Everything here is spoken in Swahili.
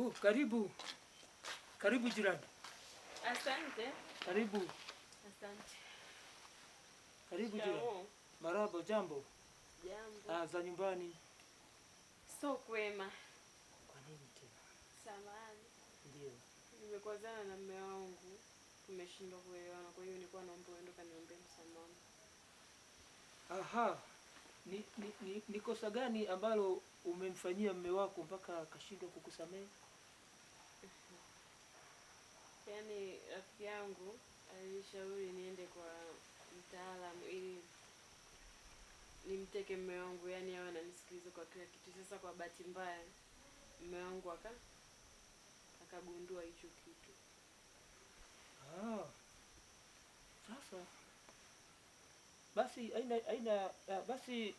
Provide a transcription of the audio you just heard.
Oh, karibu. Karibu jirani. Asante. Karibu. Asante. Karibu jirani. Marhaba, jambo. Jambo. Za nyumbani. So kwema. Kwa nini tena? Samahani. Ndio. Nimekwazana na mume wangu. Tumeshindwa kuelewana, kwa hiyo nilikuwa naomba uende kaniombe msamaha. Aha. Ni kosa gani ambalo umemfanyia mume wako mpaka akashindwa kukusamehe? Yaani rafiki yangu alishauri niende kwa mtaalamu ili nimteke mume wangu, yaani awe ananisikiliza kwa kila kitu. Sasa kwa bahati mbaya mume wangu akagundua hicho kitu. Sasa basi basi